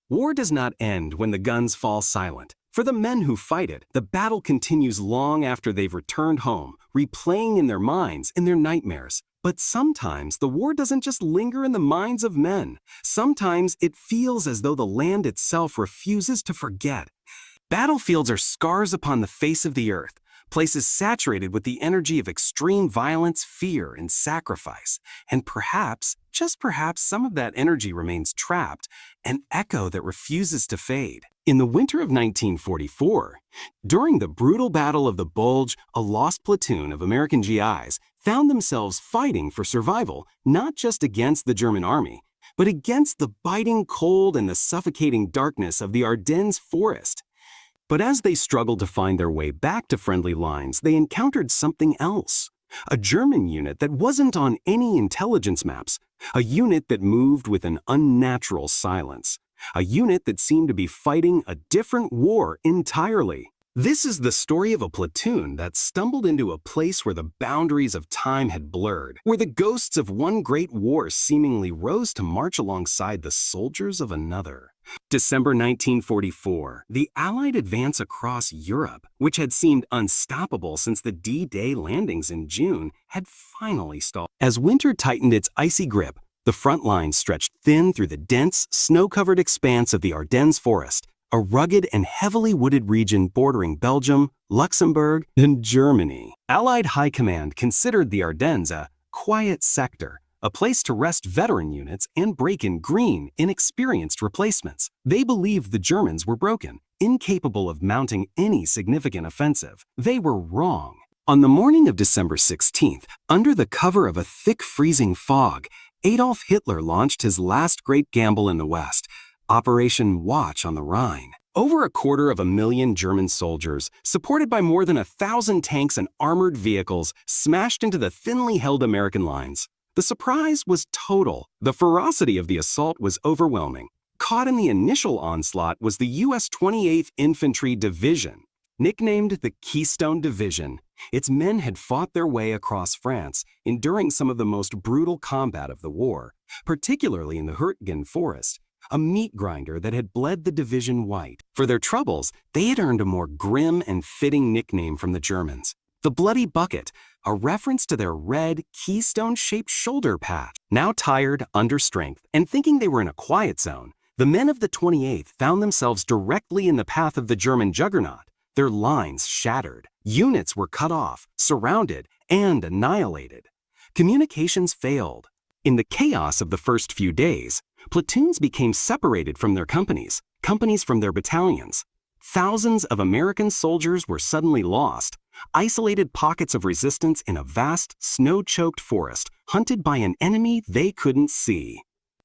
War does not end when the guns fall silent. For the men who fight it, the battle continues long after they've returned home, replaying in their minds, in their nightmares. But sometimes the war doesn't just linger in the minds of men. Sometimes it feels as though the land itself refuses to forget. Battlefields are scars upon the face of the earth, places saturated with the energy of extreme violence, fear, and sacrifice. And perhaps, just perhaps, some of that energy remains trapped, an echo that refuses to fade. In the winter of 1944, during the brutal Battle of the Bulge, a lost platoon of American GIs found themselves fighting for survival, not just against the German army, but against the biting cold and the suffocating darkness of the Ardennes forest. But as they struggled to find their way back to friendly lines, they encountered something else. A German unit that wasn't on any intelligence maps. A unit that moved with an unnatural silence. A unit that seemed to be fighting a different war entirely. This is the story of a platoon that stumbled into a place where the boundaries of time had blurred, where the ghosts of one great war seemingly rose to march alongside the soldiers of another. December 1944, the Allied advance across Europe, which had seemed unstoppable since the D-Day landings in June, had finally stalled. As winter tightened its icy grip, the front lines stretched thin through the dense, snow-covered expanse of the Ardennes forest, a rugged and heavily wooded region bordering Belgium, Luxembourg, and Germany. Allied High Command considered the Ardennes a quiet sector, a place to rest veteran units and break in green, inexperienced replacements. They believed the Germans were broken, incapable of mounting any significant offensive. They were wrong. On the morning of December 16th, under the cover of a thick freezing fog, Adolf Hitler launched his last great gamble in the West, Operation Watch on the Rhine. Over 250,000 German soldiers, supported by more than 1,000 tanks and armored vehicles, smashed into the thinly held American lines. The surprise was total. The ferocity of the assault was overwhelming. Caught in the initial onslaught was the U.S. 28th Infantry Division. Nicknamed the Keystone Division, its men had fought their way across France, enduring some of the most brutal combat of the war, particularly in the Hurtgen forest, a meat grinder that had bled the division white. For their troubles, they had earned a more grim and fitting nickname from the Germans, the Bloody Bucket, a reference to their red, keystone-shaped shoulder patch. Now tired, under strength, and thinking they were in a quiet zone, the men of the 28th found themselves directly in the path of the German juggernaut, their lines shattered. Units were cut off, surrounded, and annihilated. Communications failed. In the chaos of the first few days, platoons became separated from their companies, companies from their battalions. Thousands of American soldiers were suddenly lost, isolated pockets of resistance in a vast, snow-choked forest, hunted by an enemy they couldn't see.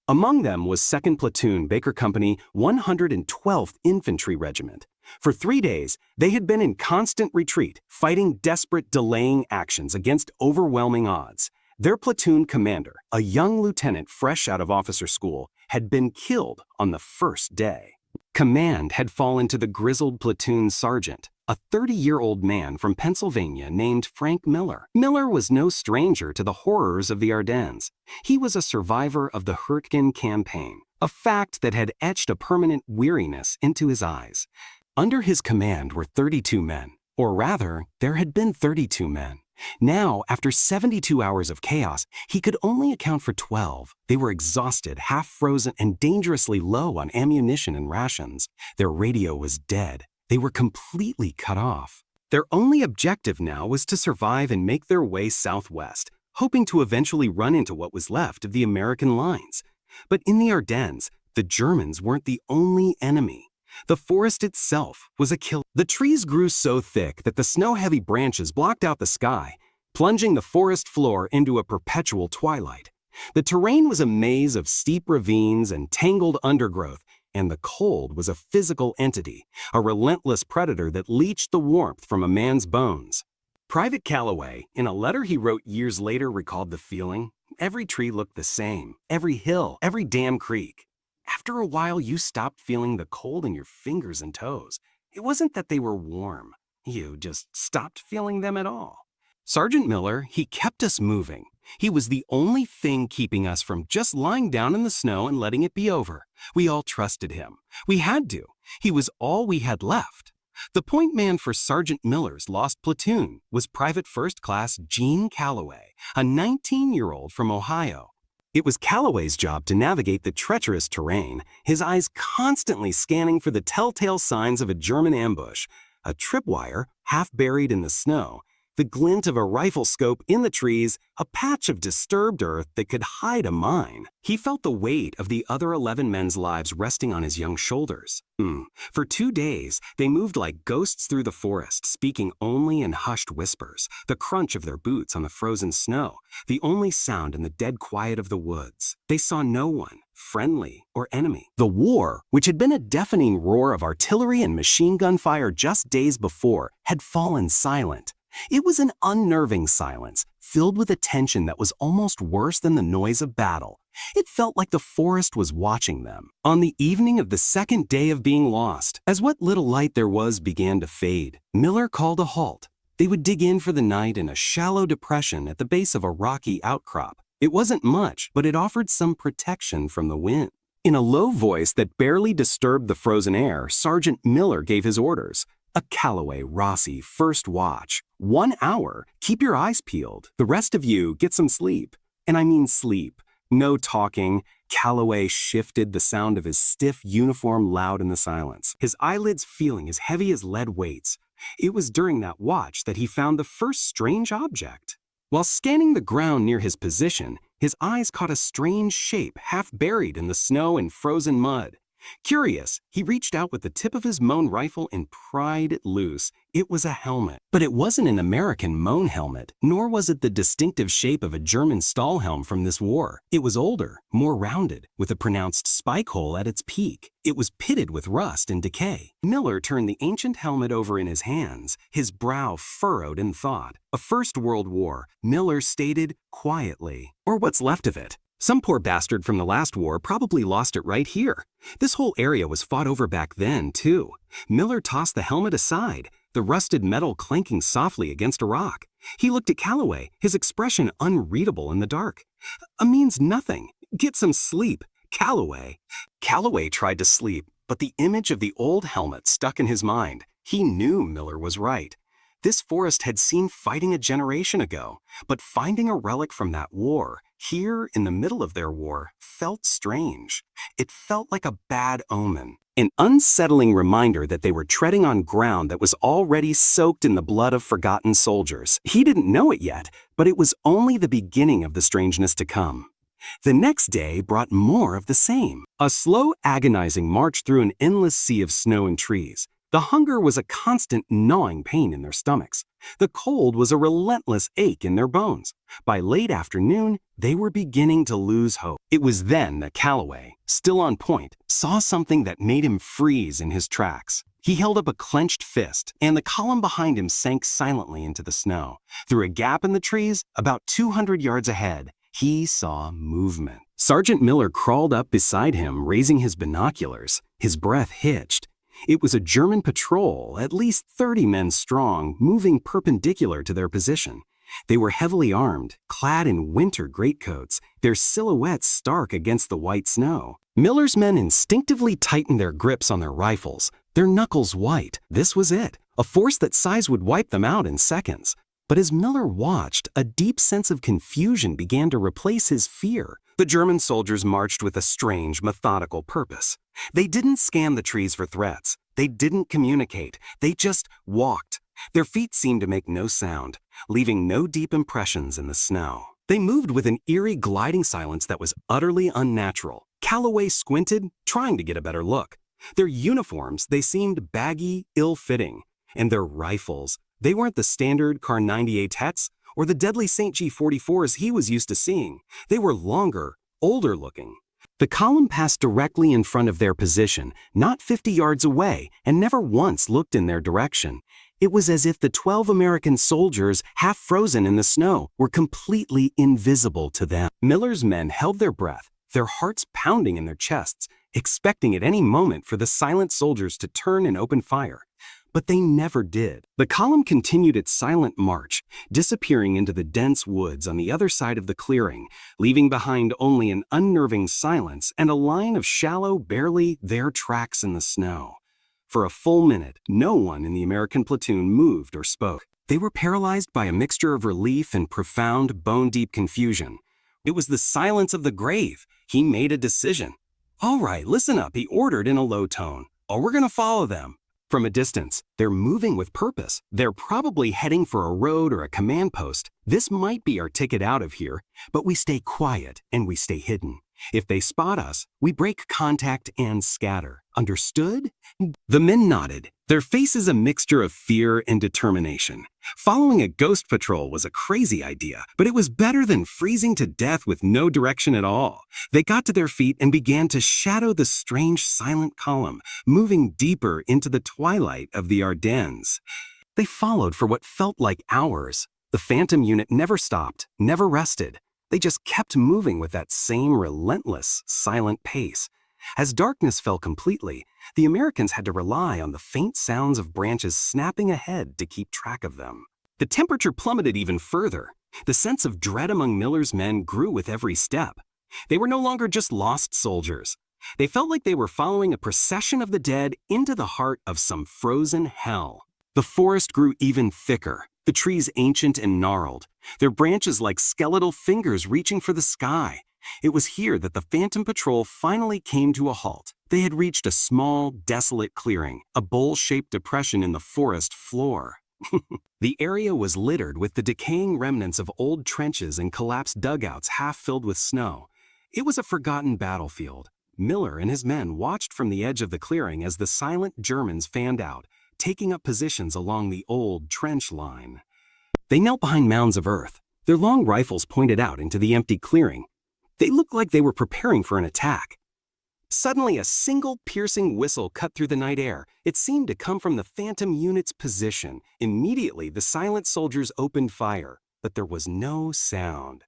Among them was 2nd Platoon Baker Company 112th Infantry Regiment. For 3 days, they had been in constant retreat, fighting desperate delaying actions against overwhelming odds. Their platoon commander, a young lieutenant fresh out of officer school, had been killed on the first day. Command had fallen to the grizzled platoon sergeant, a 30-year-old man from Pennsylvania named Frank Miller. Miller was no stranger to the horrors of the Ardennes. He was a survivor of the Hurtgen campaign, a fact that had etched a permanent weariness into his eyes. Under his command were 32 men, or rather, there had been 32 men. Now, after 72 hours of chaos, he could only account for 12. They were exhausted, half-frozen, and dangerously low on ammunition and rations. Their radio was dead. They were completely cut off. Their only objective now was to survive and make their way southwest, hoping to eventually run into what was left of the American lines. But in the Ardennes, the Germans weren't the only enemy. The forest itself was a killer. The trees grew so thick that the snow-heavy branches blocked out the sky, plunging the forest floor into a perpetual twilight. The terrain was a maze of steep ravines and tangled undergrowth, and the cold was a physical entity, a relentless predator that leached the warmth from a man's bones. Private Calloway, in a letter he wrote years later, recalled the feeling. Every tree looked the same, every hill, every damn creek. After a while, you stopped feeling the cold in your fingers and toes. It wasn't that they were warm. You just stopped feeling them at all. Sergeant Miller, he kept us moving. He was the only thing keeping us from just lying down in the snow and letting it be over. We all trusted him. We had to. He was all we had left. The point man for Sergeant Miller's lost platoon was Private First Class Gene Calloway, a 19-year-old from Ohio. It was Calloway's job to navigate the treacherous terrain, his eyes constantly scanning for the telltale signs of a German ambush, a tripwire half buried in the snow, the glint of a rifle scope in the trees, a patch of disturbed earth that could hide a mine. He felt the weight of the other 11 men's lives resting on his young shoulders. For 2 days, they moved like ghosts through the forest, speaking only in hushed whispers, the crunch of their boots on the frozen snow, the only sound in the dead quiet of the woods. They saw no one, friendly or enemy. The war, which had been a deafening roar of artillery and machine gun fire just days before, had fallen silent. It was an unnerving silence, filled with a tension that was almost worse than the noise of battle. It felt like the forest was watching them. On the evening of the second day of being lost, as what little light there was began to fade, Miller called a halt. They would dig in for the night in a shallow depression at the base of a rocky outcrop. It wasn't much, but it offered some protection from the wind. In a low voice that barely disturbed the frozen air, Sergeant Miller gave his orders. A Calloway Rossi first watch. 1 hour. Keep your eyes peeled. The rest of you, get some sleep. And I mean sleep. No talking. Calloway shifted, the sound of his stiff uniform loud in the silence, his eyelids feeling as heavy as lead weights. It was during that watch that he found the first strange object. While scanning the ground near his position, his eyes caught a strange shape half buried in the snow and frozen mud. Curious, he reached out with the tip of his Moan rifle and pried it loose. It was a helmet. But it wasn't an American Moan helmet, nor was it the distinctive shape of a German Stahlhelm from this war. It was older, more rounded, with a pronounced spike hole at its peak. It was pitted with rust and decay. Miller turned the ancient helmet over in his hands, his brow furrowed in thought. A First World War, Miller stated quietly. Or what's left of it. Some poor bastard from the last war probably lost it right here. This whole area was fought over back then, too. Miller tossed the helmet aside, the rusted metal clanking softly against a rock. He looked at Calloway, his expression unreadable in the dark. Means nothing. Get some sleep. Calloway. Calloway tried to sleep, but the image of the old helmet stuck in his mind. He knew Miller was right. This forest had seen fighting a generation ago, but finding a relic from that war, here in the middle of their war, felt strange. It felt like a bad omen, an unsettling reminder that they were treading on ground that was already soaked in the blood of forgotten soldiers. He didn't know it yet, but it was only the beginning of the strangeness to come. The next day brought more of the same. A slow, agonizing march through an endless sea of snow and trees. The hunger was a constant gnawing pain in their stomachs. The cold was a relentless ache in their bones. By late afternoon, they were beginning to lose hope. It was then that Calloway, still on point, saw something that made him freeze in his tracks. He held up a clenched fist, and the column behind him sank silently into the snow. Through a gap in the trees, about 200 yards ahead, he saw movement. Sergeant Miller crawled up beside him, raising his binoculars. His breath hitched. It was a German patrol, at least 30 men strong, moving perpendicular to their position. They were heavily armed, clad in winter greatcoats, their silhouettes stark against the white snow. Miller's men instinctively tightened their grips on their rifles, their knuckles white. This was it, a force that size would wipe them out in seconds. But as Miller watched, a deep sense of confusion began to replace his fear. The German soldiers marched with a strange, methodical purpose. They didn't scan the trees for threats. They didn't communicate. They just walked. Their feet seemed to make no sound, leaving no deep impressions in the snow. They moved with an eerie gliding silence that was utterly unnatural. Calloway squinted, trying to get a better look. Their uniforms, they seemed baggy, ill-fitting. And their rifles, they weren't the standard Kar 98 Hets or the deadly St. G44s he was used to seeing. They were longer, older looking. The column passed directly in front of their position, not 50 yards away, and never once looked in their direction. It was as if the 12 American soldiers, half frozen in the snow, were completely invisible to them. Miller's men held their breath, their hearts pounding in their chests, expecting at any moment for the silent soldiers to turn and open fire. But they never did. The column continued its silent march, disappearing into the dense woods on the other side of the clearing, leaving behind only an unnerving silence and a line of shallow, barely there tracks in the snow. For a full minute, no one in the American platoon moved or spoke. They were paralyzed by a mixture of relief and profound, bone-deep confusion. It was the silence of the grave. He made a decision. "All right, listen up," he ordered in a low tone, "or we're going to follow them." From a distance, they're moving with purpose. They're probably heading for a road or a command post. This might be our ticket out of here, but we stay quiet and we stay hidden. If they spot us, we break contact and scatter. Understood? The men nodded, their faces a mixture of fear and determination. Following a ghost patrol was a crazy idea, but it was better than freezing to death with no direction at all. They got to their feet and began to shadow the strange silent column, moving deeper into the twilight of the Ardennes. They followed for what felt like hours. The Phantom unit never stopped, never rested. They just kept moving with that same relentless, silent pace. As darkness fell completely, the Americans had to rely on the faint sounds of branches snapping ahead to keep track of them. The temperature plummeted even further. The sense of dread among Miller's men grew with every step. They were no longer just lost soldiers. They felt like they were following a procession of the dead into the heart of some frozen hell. The forest grew even thicker, the trees ancient and gnarled, their branches like skeletal fingers reaching for the sky. It was here that the Phantom Patrol finally came to a halt. They had reached a small, desolate clearing, a bowl-shaped depression in the forest floor. The area was littered with the decaying remnants of old trenches and collapsed dugouts half filled with snow. It was a forgotten battlefield. Miller and his men watched from the edge of the clearing as the silent Germans fanned out, taking up positions along the old trench line. They knelt behind mounds of earth, their long rifles pointed out into the empty clearing. They looked like they were preparing for an attack. Suddenly, a single piercing whistle cut through the night air. It seemed to come from the Phantom unit's position. Immediately, the silent soldiers opened fire, but there was no sound.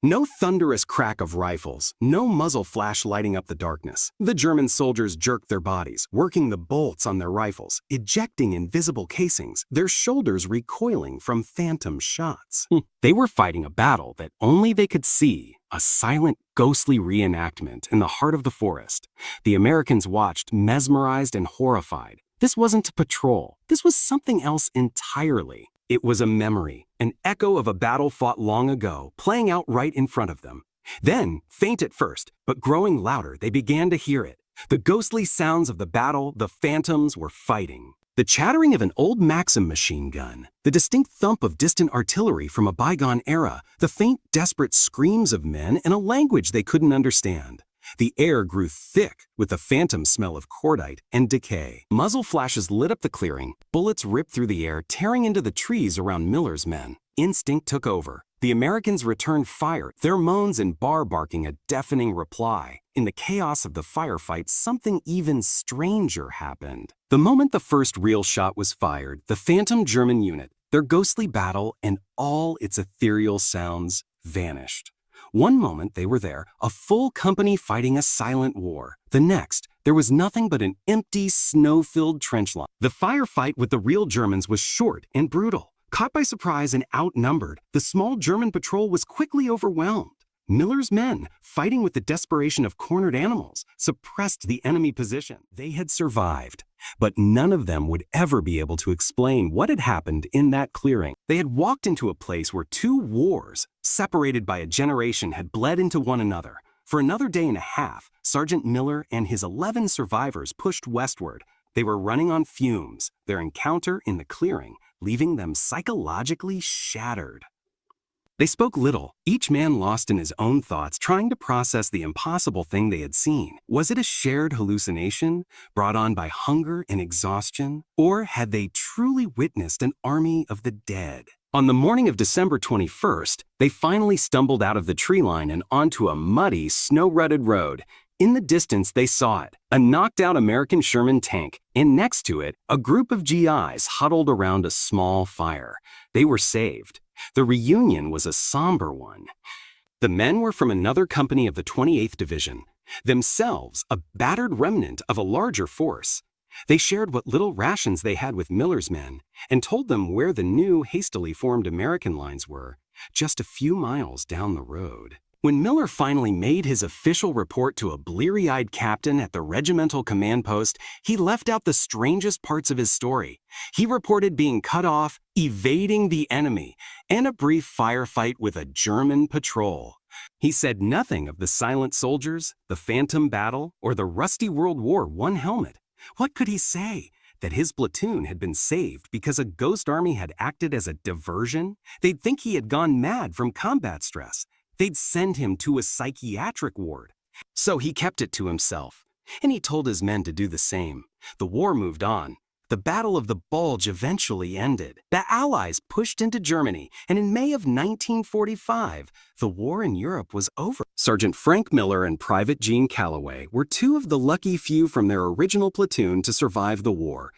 No thunderous crack of rifles, no muzzle flash lighting up the darkness. The German soldiers jerked their bodies, working the bolts on their rifles, ejecting invisible casings, their shoulders recoiling from phantom shots. They were fighting a battle that only they could see, a silent, ghostly reenactment in the heart of the forest. The Americans watched, mesmerized and horrified. This wasn't a patrol. This was something else entirely. It was a memory, an echo of a battle fought long ago, playing out right in front of them. Then, faint at first, but growing louder, they began to hear it. The ghostly sounds of the battle, the phantoms were fighting. The chattering of an old Maxim machine gun, the distinct thump of distant artillery from a bygone era, the faint, desperate screams of men in a language they couldn't understand. The air grew thick with the phantom smell of cordite and decay. Muzzle flashes lit up the clearing. Bullets ripped through the air, tearing into the trees around Miller's men. Instinct took over. The Americans returned fire, their moans and bar barking a deafening reply. In the chaos of the firefight, something even stranger happened. The moment the first real shot was fired, the Phantom German unit, their ghostly battle, and all its ethereal sounds vanished. One moment they were there, a full company fighting a silent war. The next, there was nothing but an empty, snow-filled trench line. The firefight with the real Germans was short and brutal. Caught by surprise and outnumbered, the small German patrol was quickly overwhelmed. Miller's men, fighting with the desperation of cornered animals, suppressed the enemy position. They had survived, but none of them would ever be able to explain what had happened in that clearing. They had walked into a place where two wars, separated by a generation, had bled into one another. For another day and a half, Sergeant Miller and his 11 survivors pushed westward. They were running on fumes, their encounter in the clearing leaving them psychologically shattered. They spoke little, each man lost in his own thoughts, trying to process the impossible thing they had seen. Was it a shared hallucination, brought on by hunger and exhaustion? Or had they truly witnessed an army of the dead? On the morning of December 21st, they finally stumbled out of the tree line and onto a muddy, snow-rutted road. In the distance, they saw it, a knocked-out American Sherman tank, and next to it, a group of GIs huddled around a small fire. They were saved. The reunion was a somber one. The men were from another company of the 28th Division, themselves a battered remnant of a larger force. They shared what little rations they had with Miller's men and told them where the new, hastily formed American lines were, just a few miles down the road. When Miller finally made his official report to a bleary-eyed captain at the regimental command post, he left out the strangest parts of his story. He reported being cut off, evading the enemy, and a brief firefight with a German patrol. He said nothing of the silent soldiers, the phantom battle, or the rusty World War I helmet. What could he say? That his platoon had been saved because a ghost army had acted as a diversion? They'd think he had gone mad from combat stress. They'd send him to a psychiatric ward. So he kept it to himself, and he told his men to do the same. The war moved on. The Battle of the Bulge eventually ended. The Allies pushed into Germany, and in May of 1945, the war in Europe was over. Sergeant Frank Miller and Private Gene Calloway were two of the lucky few from their original platoon to survive the war.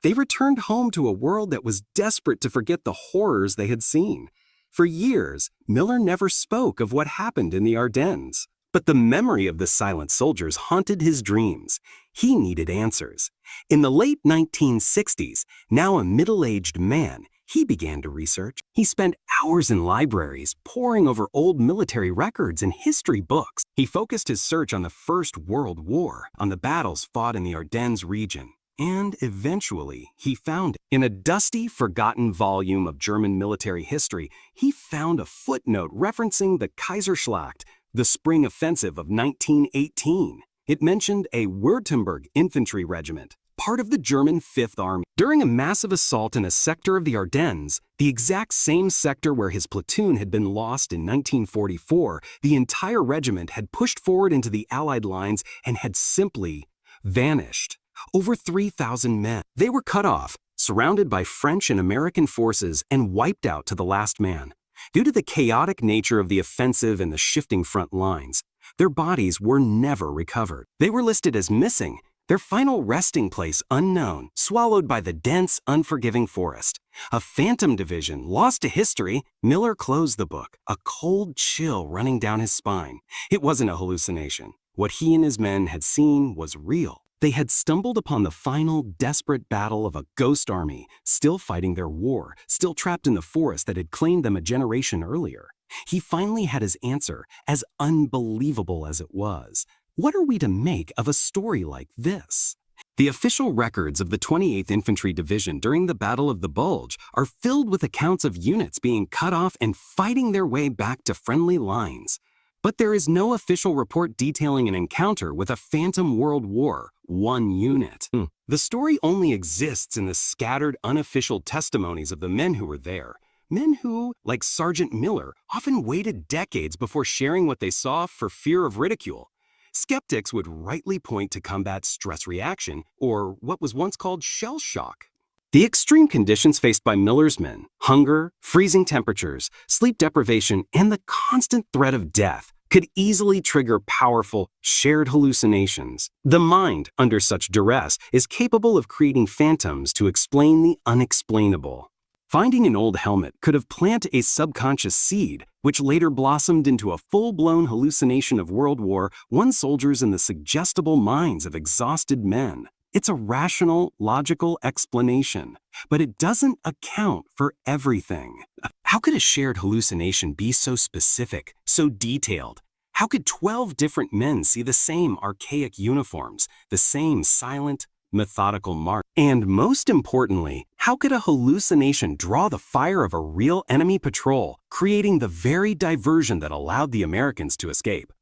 They returned home to a world that was desperate to forget the horrors they had seen. For years, Miller never spoke of what happened in the Ardennes. But the memory of the silent soldiers haunted his dreams. He needed answers. In the late 1960s, now a middle-aged man, he began to research. He spent hours in libraries, poring over old military records and history books. He focused his search on the First World War, on the battles fought in the Ardennes region. And eventually, he found it. In a dusty, forgotten volume of German military history, he found a footnote referencing the Kaiserschlacht, the spring offensive of 1918. It mentioned a Württemberg infantry regiment, part of the German Fifth Army. During a massive assault in a sector of the Ardennes, the exact same sector where his platoon had been lost in 1944, the entire regiment had pushed forward into the Allied lines and had simply vanished. Over 3,000 men. They were cut off, surrounded by French and American forces, and wiped out to the last man. Due to the chaotic nature of the offensive and the shifting front lines, their bodies were never recovered. They were listed as missing, their final resting place unknown, swallowed by the dense, unforgiving forest. A phantom division lost to history. Miller closed the book, a cold chill running down his spine. It wasn't a hallucination. What he and his men had seen was real. They had stumbled upon the final, desperate battle of a ghost army, still fighting their war, still trapped in the forest that had claimed them a generation earlier. He finally had his answer, as unbelievable as it was. What are we to make of a story like this? The official records of the 28th Infantry Division during the Battle of the Bulge are filled with accounts of units being cut off and fighting their way back to friendly lines. But there is no official report detailing an encounter with a phantom World War I unit. The story only exists in the scattered unofficial testimonies of the men who were there. Men who, like Sergeant Miller, often waited decades before sharing what they saw for fear of ridicule. Skeptics would rightly point to combat stress reaction, or what was once called shell shock. The extreme conditions faced by Miller's men, hunger, freezing temperatures, sleep deprivation, and the constant threat of death, could easily trigger powerful, shared hallucinations. The mind, under such duress, is capable of creating phantoms to explain the unexplainable. Finding an old helmet could have planted a subconscious seed, which later blossomed into a full-blown hallucination of World War I soldiers in the suggestible minds of exhausted men. It's a rational, logical explanation, but it doesn't account for everything. How could a shared hallucination be so specific, so detailed? How could 12 different men see the same archaic uniforms, the same silent, methodical march? And most importantly, how could a hallucination draw the fire of a real enemy patrol, creating the very diversion that allowed the Americans to escape?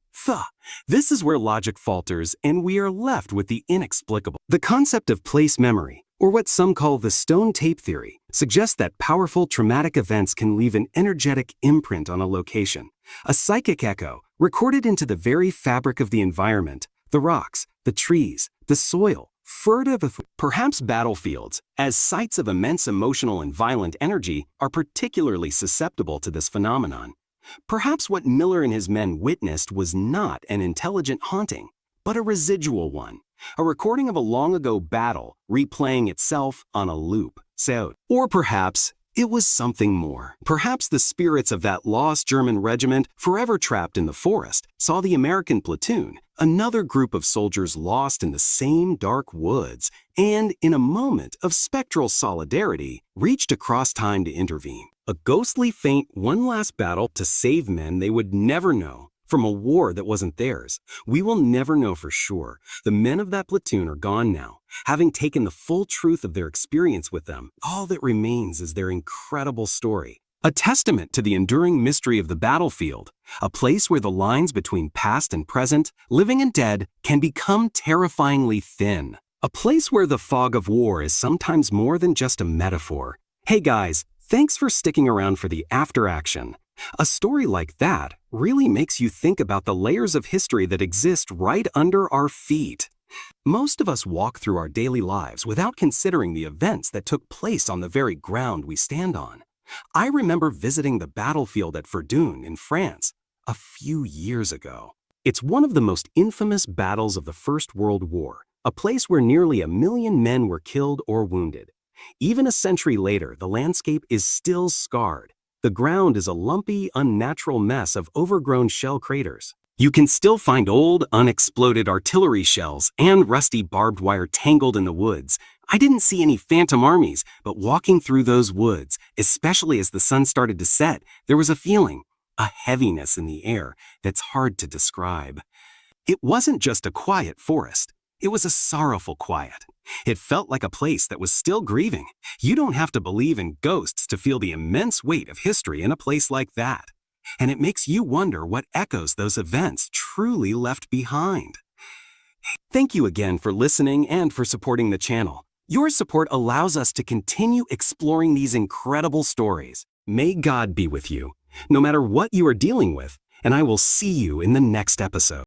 This is where logic falters and we are left with the inexplicable. The concept of place memory, or what some call the stone tape theory, suggests that powerful traumatic events can leave an energetic imprint on a location, a psychic echo recorded into the very fabric of the environment, the rocks, the trees, the soil, furtive. Perhaps battlefields, as sites of immense emotional and violent energy, are particularly susceptible to this phenomenon. Perhaps what Miller and his men witnessed was not an intelligent haunting, but a residual one, a recording of a long-ago battle replaying itself on a loop. Or perhaps It was something more. Perhaps the spirits of that lost German regiment, forever trapped in the forest, saw the American platoon, another group of soldiers lost in the same dark woods, and, in a moment of spectral solidarity, reached across time to intervene. A ghostly feint, one last battle to save men they would never know, from a war that wasn't theirs. We will never know for sure. The men of that platoon are gone now. Having taken the full truth of their experience with them, all that remains is their incredible story. A testament to the enduring mystery of the battlefield, a place where the lines between past and present, living and dead, can become terrifyingly thin. A place where the fog of war is sometimes more than just a metaphor. Hey guys, thanks for sticking around for the after action. A story like that really makes you think about the layers of history that exist right under our feet. Most of us walk through our daily lives without considering the events that took place on the very ground we stand on. I remember visiting the battlefield at Verdun in France a few years ago. It's one of the most infamous battles of the First World War, a place where nearly 1 million men were killed or wounded. Even a century later, the landscape is still scarred. The ground is a lumpy, unnatural mess of overgrown shell craters. You can still find old, unexploded artillery shells and rusty barbed wire tangled in the woods. I didn't see any phantom armies, but walking through those woods, especially as the sun started to set, there was a feeling, a heaviness in the air that's hard to describe. It wasn't just a quiet forest. It was a sorrowful quiet. It felt like a place that was still grieving. You don't have to believe in ghosts to feel the immense weight of history in a place like that. And it makes you wonder what echoes those events truly left behind. Thank you again for listening and for supporting the channel. Your support allows us to continue exploring these incredible stories. May God be with you, no matter what you are dealing with, and I will see you in the next episode.